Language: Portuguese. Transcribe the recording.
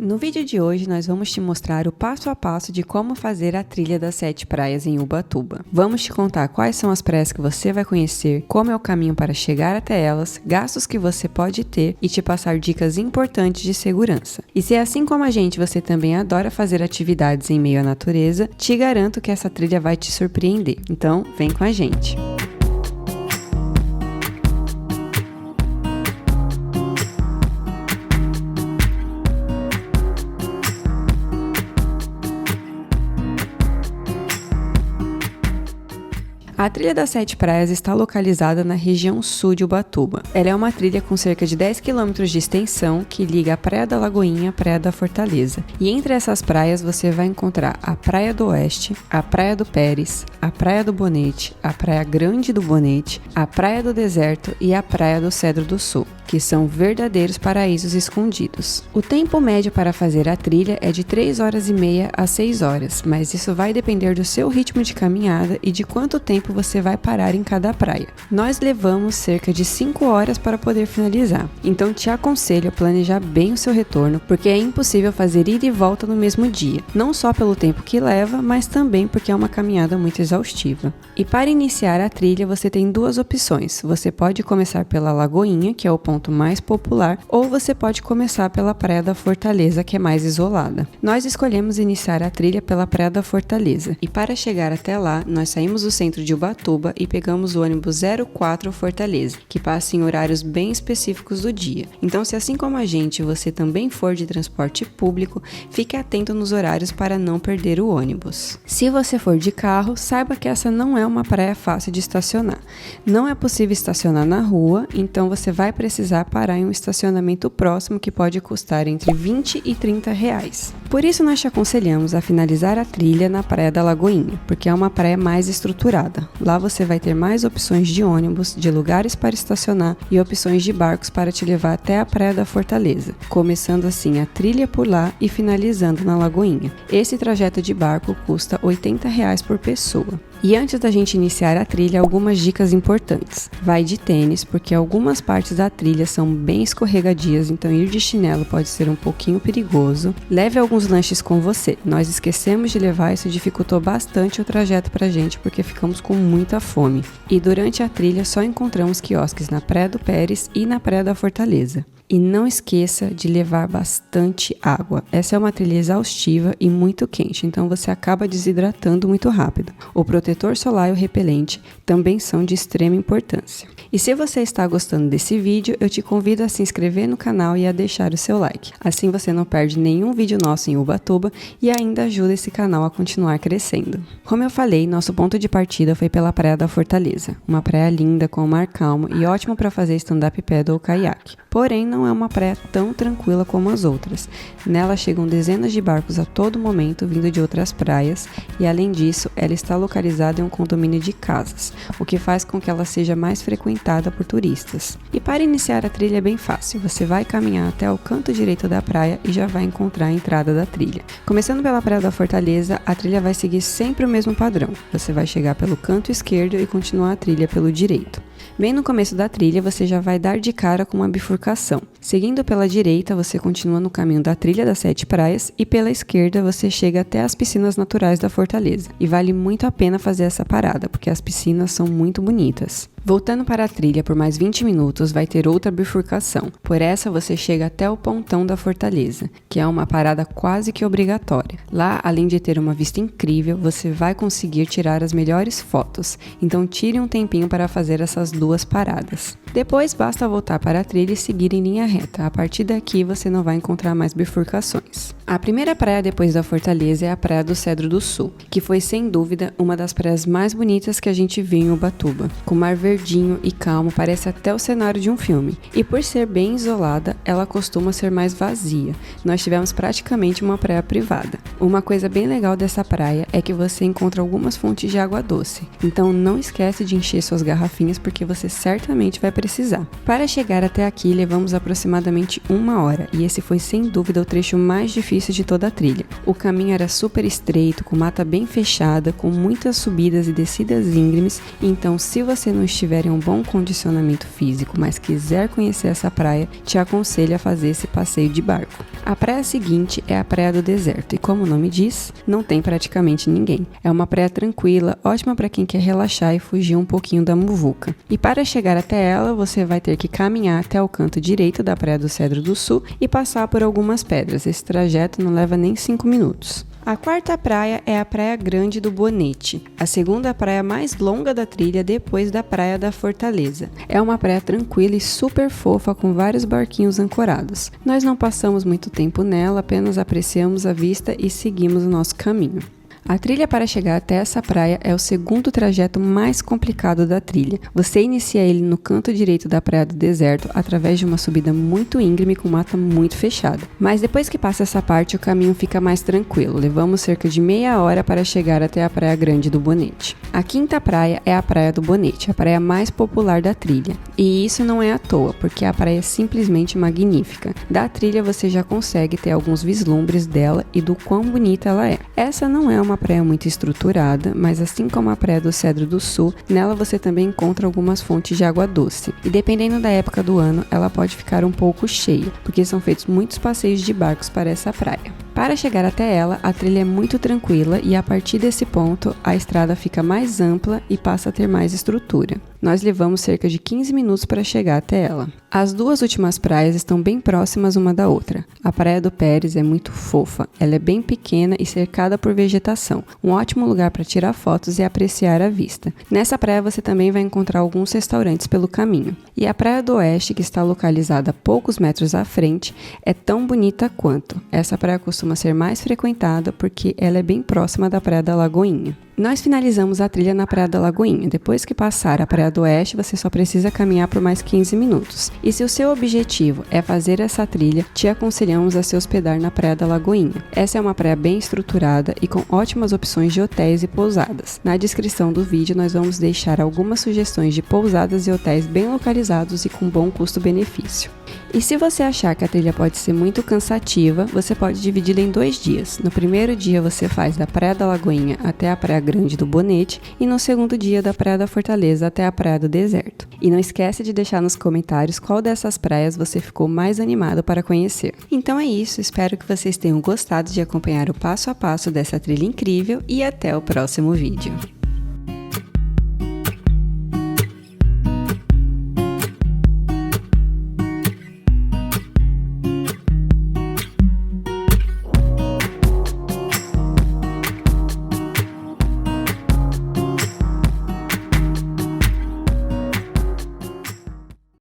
No vídeo de hoje nós vamos te mostrar o passo a passo de como fazer a trilha das 7 praias em Ubatuba. Vamos te contar quais são as praias que você vai conhecer, como é o caminho para chegar até elas, gastos que você pode ter e te passar dicas importantes de segurança. E se é assim como a gente, você também adora fazer atividades em meio à natureza, te garanto que essa trilha vai te surpreender. Então, vem com a gente! A Trilha das 7 Praias está localizada na região sul de Ubatuba. Ela é uma trilha com cerca de 10 km de extensão que liga a Praia da Lagoinha à Praia da Fortaleza. E entre essas praias você vai encontrar a Praia do Oeste, a Praia do Pérez, a Praia do Bonete, a Praia Grande do Bonete, a Praia do Deserto e a Praia do Cedro do Sul, que são verdadeiros paraísos escondidos. O tempo médio para fazer a trilha é de 3 horas e meia a 6 horas, mas isso vai depender do seu ritmo de caminhada e de quanto tempo você vai parar em cada praia. Nós levamos cerca de 5 horas para poder finalizar, então te aconselho a planejar bem o seu retorno, porque é impossível fazer ida e volta no mesmo dia, não só pelo tempo que leva, mas também porque é uma caminhada muito exaustiva. E para iniciar a trilha você tem duas opções, você pode começar pela Lagoinha, que é o ponto mais popular, ou você pode começar pela Praia da Fortaleza, que é mais isolada. Nós escolhemos iniciar a trilha pela Praia da Fortaleza, e para chegar até lá, nós saímos do centro de Ubatuba e pegamos o ônibus 04 Fortaleza, que passa em horários bem específicos do dia. Então, se assim como a gente, você também for de transporte público, fique atento nos horários para não perder o ônibus. Se você for de carro, saiba que essa não é uma praia fácil de estacionar. Não é possível estacionar na rua, então você vai precisar parar em um estacionamento próximo que pode custar entre 20 e 30 reais. Por isso nós te aconselhamos a finalizar a trilha na Praia da Lagoinha, porque é uma praia mais estruturada. Lá você vai ter mais opções de ônibus, de lugares para estacionar e opções de barcos para te levar até a Praia da Fortaleza, começando assim a trilha por lá e finalizando na Lagoinha. Esse trajeto de barco custa R$ 80 reais por pessoa. E antes da gente iniciar a trilha, algumas dicas importantes. Vai de tênis, porque algumas partes da trilha são bem escorregadias, então ir de chinelo pode ser um pouquinho perigoso. Leve alguns lanches com você. Nós esquecemos de levar, isso dificultou bastante o trajeto pra gente, porque ficamos com muita fome. E durante a trilha só encontramos quiosques na Praia do Pérez e na Praia da Fortaleza. E não esqueça de levar bastante água. Essa é uma trilha exaustiva e muito quente, então você acaba desidratando muito rápido. O protetor solar e o repelente também são de extrema importância. E se você está gostando desse vídeo, eu te convido a se inscrever no canal e a deixar o seu like. Assim você não perde nenhum vídeo nosso em Ubatuba e ainda ajuda esse canal a continuar crescendo. Como eu falei, nosso ponto de partida foi pela Praia da Fortaleza. Uma praia linda, com o mar calmo e ótimo para fazer stand-up paddle ou caiaque. Porém, não é uma praia tão tranquila como as outras. Nela chegam dezenas de barcos a todo momento vindo de outras praias e, além disso, ela está localizada em um condomínio de casas, o que faz com que ela seja mais frequentada por turistas. E para iniciar a trilha é bem fácil, você vai caminhar até o canto direito da praia e já vai encontrar a entrada da trilha. Começando pela Praia da Fortaleza, a trilha vai seguir sempre o mesmo padrão. Você vai chegar pelo canto esquerdo e continuar a trilha pelo direito. Bem no começo da trilha, você já vai dar de cara com uma bifurcação. Seguindo pela direita, você continua no caminho da Trilha das 7 Praias e pela esquerda você chega até as piscinas naturais da Fortaleza. E vale muito a pena fazer essa parada, porque as piscinas são muito bonitas. Voltando para a trilha por mais 20 minutos, vai ter outra bifurcação. Por essa, você chega até o pontão da Fortaleza, que é uma parada quase que obrigatória. Lá, além de ter uma vista incrível, você vai conseguir tirar as melhores fotos. Então, tire um tempinho para fazer essas duas paradas. Depois, basta voltar para a trilha e seguir em linha reta. A partir daqui, você não vai encontrar mais bifurcações. A primeira praia depois da Fortaleza é a Praia do Cedro do Sul, que foi, sem dúvida, uma das praias mais bonitas que a gente viu em Ubatuba. Com mar verdinho e calmo, parece até o cenário de um filme. E por ser bem isolada, ela costuma ser mais vazia. Nós tivemos praticamente uma praia privada. Uma coisa bem legal dessa praia é que você encontra algumas fontes de água doce. Então não esquece de encher suas garrafinhas porque você certamente vai precisar. Para chegar até aqui, levamos aproximadamente aproximadamente 1 hora, e esse foi sem dúvida o trecho mais difícil de toda a trilha. O caminho era super estreito, com mata bem fechada, com muitas subidas e descidas íngremes, então se você não estiver em um bom condicionamento físico, mas quiser conhecer essa praia, te aconselho a fazer esse passeio de barco. A praia seguinte é a Praia do Deserto, e como o nome diz, não tem praticamente ninguém. É uma praia tranquila, ótima para quem quer relaxar e fugir um pouquinho da muvuca. E para chegar até ela, você vai ter que caminhar até o canto direito da Praia do Cedro do Sul e passar por algumas pedras. Esse trajeto não leva nem 5 minutos. A quarta praia é a Praia Grande do Bonete, a segunda praia mais longa da trilha depois da Praia da Fortaleza. É uma praia tranquila e super fofa com vários barquinhos ancorados. Nós não passamos muito tempo nela, apenas apreciamos a vista e seguimos o nosso caminho. A trilha para chegar até essa praia é o segundo trajeto mais complicado da trilha. Você inicia ele no canto direito da Praia do Deserto, através de uma subida muito íngreme com mata muito fechada. Mas depois que passa essa parte, o caminho fica mais tranquilo. Levamos cerca de meia hora para chegar até a Praia Grande do Bonete. A quinta praia é a Praia do Bonete, a praia mais popular da trilha. E isso não é à toa, porque a praia é simplesmente magnífica. Da trilha você já consegue ter alguns vislumbres dela e do quão bonita ela é. Essa não é uma praia muito estruturada, mas assim como a Praia do Cedro do Sul, nela você também encontra algumas fontes de água doce. E dependendo da época do ano, ela pode ficar um pouco cheia, porque são feitos muitos passeios de barcos para essa praia. Para chegar até ela, a trilha é muito tranquila e a partir desse ponto, a estrada fica mais ampla e passa a ter mais estrutura. Nós levamos cerca de 15 minutos para chegar até ela. As duas últimas praias estão bem próximas uma da outra. A Praia do Pérez é muito fofa, ela é bem pequena e cercada por vegetação. Um ótimo lugar para tirar fotos e apreciar a vista. Nessa praia você também vai encontrar alguns restaurantes pelo caminho. E a Praia do Oeste, que está localizada a poucos metros à frente, é tão bonita quanto. Essa praia costuma ser mais frequentada porque ela é bem próxima da Praia da Lagoinha. Nós finalizamos a trilha na Praia da Lagoinha. Depois que passar a Praia do Oeste, você só precisa caminhar por mais 15 minutos. E se o seu objetivo é fazer essa trilha, te aconselhamos a se hospedar na Praia da Lagoinha. Essa é uma praia bem estruturada e com ótimas opções de hotéis e pousadas. Na descrição do vídeo nós vamos deixar algumas sugestões de pousadas e hotéis bem localizados e com bom custo-benefício. E se você achar que a trilha pode ser muito cansativa, você pode dividi-la em 2 dias. No primeiro dia você faz da Praia da Lagoinha até a Praia Grande do Bonete e no segundo dia da Praia da Fortaleza até a Praia do Deserto. E não esquece de deixar nos comentários qual dessas praias você ficou mais animado para conhecer. Então é isso, espero que vocês tenham gostado de acompanhar o passo a passo dessa trilha incrível e até o próximo vídeo.